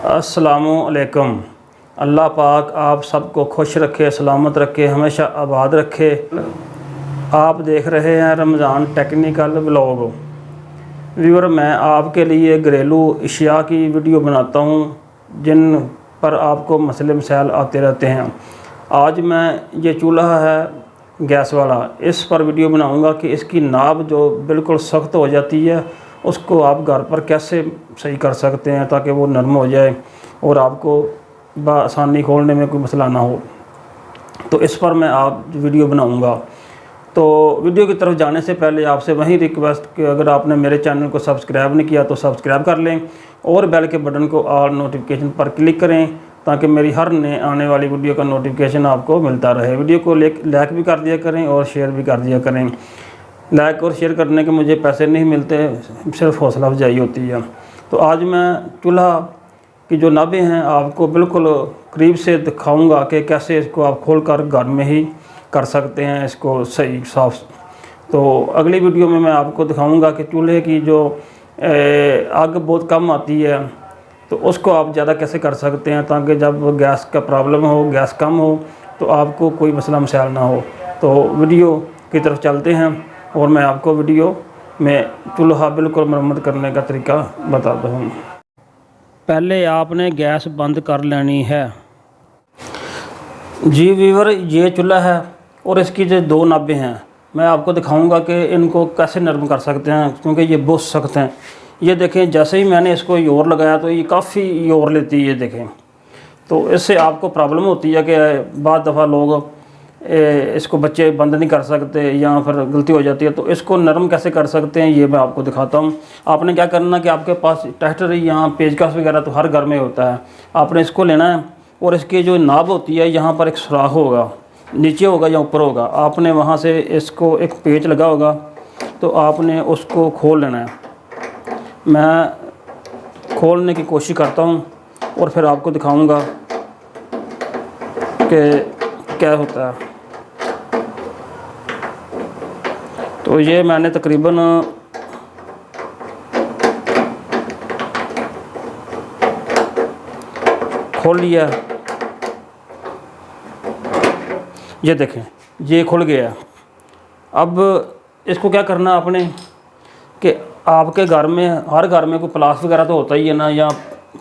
अस्सलामुअलैकुम। अल्लाह पाक आप सबको खुश रखे, सलामत रखे, हमेशा आबाद रखे। आप देख रहे हैं रमज़ान टेक्निकल व्लॉग। व्यूअर, मैं आपके लिए घरेलू अशिया की वीडियो बनाता हूँ जिन पर आपको मसले मसाइल आते रहते हैं। आज मैं ये चूल्हा है गैस वाला, इस पर वीडियो बनाऊंगा कि इसकी नाब जो बिल्कुल सख्त हो जाती है उसको आप घर पर कैसे सही कर सकते हैं ताकि वो नरम हो जाए और आपको बआसानी खोलने में कोई मसला ना हो। तो इस पर मैं आप वीडियो बनाऊंगा। तो वीडियो की तरफ जाने से पहले आपसे वही रिक्वेस्ट कि अगर आपने मेरे चैनल को सब्सक्राइब नहीं किया तो सब्सक्राइब कर लें और बेल के बटन को ऑल नोटिफिकेशन पर क्लिक करें ताकि मेरी हर नए आने वाली वीडियो का नोटिफिकेशन आपको मिलता रहे। वीडियो को लाइक भी कर दिया करें और शेयर भी कर दिया करें। लाइक और शेयर करने के मुझे पैसे नहीं मिलते, सिर्फ हौसला अफजाई होती है। तो आज मैं चूल्हा की जो नाबें हैं आपको बिल्कुल करीब से दिखाऊंगा कि कैसे इसको आप खोलकर घर में ही कर सकते हैं इसको सही साफ। तो अगली वीडियो में मैं आपको दिखाऊंगा कि चूल्हे की जो आग बहुत कम आती है तो उसको आप ज़्यादा कैसे कर सकते हैं ताकि जब गैस का प्रॉब्लम हो, गैस कम हो, तो आपको कोई मसला मसाइल ना हो। तो वीडियो की तरफ चलते हैं और मैं आपको वीडियो में चूल्हा बिल्कुल मरम्मत करने का तरीका बताता हूँ। पहले आपने गैस बंद कर लेनी है। जी व्यूअर, ये चूल्हा है और इसकी जो दो नाबें हैं मैं आपको दिखाऊंगा कि इनको कैसे नरम कर सकते हैं क्योंकि ये बहुत सख्त हैं। ये देखें, जैसे ही मैंने इसको योर लगाया तो ये काफ़ी योर लेती है। ये देखें, तो इससे आपको प्रॉब्लम होती है कि बाद दफ़ा लोग इसको बच्चे बंद नहीं कर सकते या फिर गलती हो जाती है। तो इसको नरम कैसे कर सकते हैं ये मैं आपको दिखाता हूँ। आपने क्या करना कि आपके पास टेस्टर यहाँ पेचकस वगैरह तो हर घर में होता है। आपने इसको लेना है और इसकी जो नाब होती है यहाँ पर एक सुराख होगा, नीचे होगा या ऊपर होगा। आपने वहाँ से इसको एक पेच लगा होगा तो आपने उसको खोल लेना है। मैं खोलने की कोशिश करता हूँ और फिर आपको दिखाऊँगा कि क्या होता है। तो ये मैंने तकरीबन खोल लिया। ये देखें, ये खुल गया। अब इसको क्या करना आपने कि आपके घर में हर घर में कोई प्लास वगैरह तो होता ही है ना, या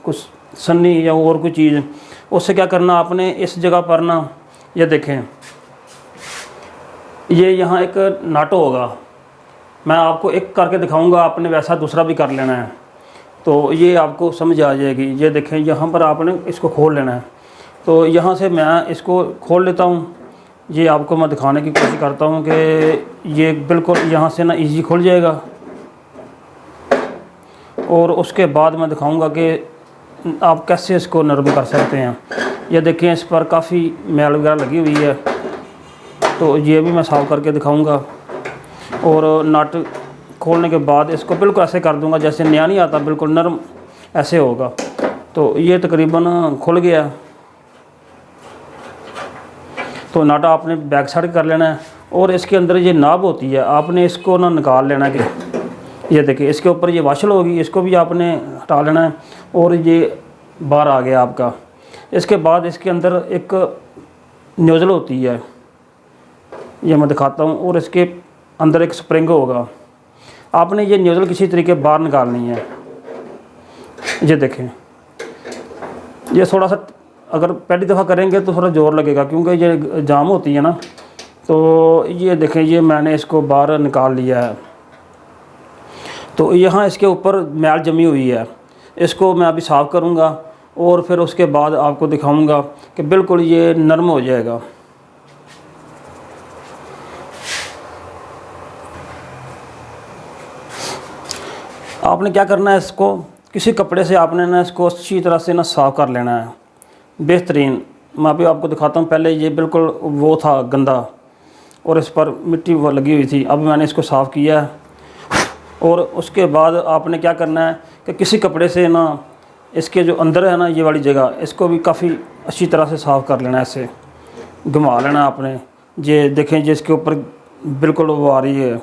कुछ सन्नी या और कोई चीज़। उससे क्या करना आपने इस जगह पर ना, ये देखें, ये यहाँ एक नाटो होगा। मैं आपको एक करके दिखाऊंगा, आपने वैसा दूसरा भी कर लेना है तो ये आपको समझ आ जाएगी। ये देखें, यहाँ पर आपने इसको खोल लेना है। तो यहाँ से मैं इसको खोल लेता हूँ। ये आपको मैं दिखाने की कोशिश करता हूँ कि ये बिल्कुल यहाँ से ना इजी खुल जाएगा और उसके बाद मैं दिखाऊँगा कि आप कैसे इसको नरम कर सकते हैं। ये देखें, इस पर काफ़ी मैल वगैरह लगी हुई है तो ये भी मैं साफ़ करके दिखाऊंगा। और नट खोलने के बाद इसको बिल्कुल ऐसे कर दूंगा जैसे नया नहीं आता, बिल्कुल नरम ऐसे होगा। तो ये तकरीबन खुल गया। तो नट आपने बैक साइड कर लेना है और इसके अंदर ये नाब होती है, आपने इसको ना निकाल लेना है कि ये देखिए इसके ऊपर ये वाशल होगी, इसको भी आपने हटा लेना है और ये बाहर आ गया आपका। इसके बाद इसके अंदर एक नोज़ल होती है, ये मैं दिखाता हूँ, और इसके अंदर एक स्प्रिंग होगा। आपने ये नोज़ल किसी तरीके बाहर निकालनी है। ये देखें, ये थोड़ा सा अगर पहली दफ़ा करेंगे तो थोड़ा ज़ोर लगेगा क्योंकि ये जाम होती है ना। तो ये देखें, ये मैंने इसको बाहर निकाल लिया है। तो यहाँ इसके ऊपर मैल जमी हुई है, इसको मैं अभी साफ़ करूँगा और फिर उसके बाद आपको दिखाऊँगा कि बिल्कुल ये नरम हो जाएगा। आपने क्या करना है, इसको किसी कपड़े से आपने ना इसको अच्छी तरह से ना साफ़ कर लेना है बेहतरीन। मैं अभी आपको दिखाता हूँ। पहले ये बिल्कुल वो था गंदा और इस पर मिट्टी वो लगी हुई थी। अब मैंने इसको साफ़ किया है और उसके बाद आपने क्या करना है कि किसी कपड़े से ना इसके जो अंदर है ना ये वाली जगह, इसको भी काफ़ी अच्छी तरह से साफ़ कर लेना है। ऐसे घुमा लेना आपने। ये देखें, जिसके ऊपर बिल्कुल वो आ रही है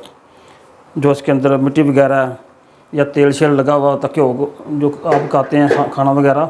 जो इसके अंदर मिट्टी वगैरह या तेल शेल लगा हुआ तक हो जो आप खाते हैं खाना वगैरह,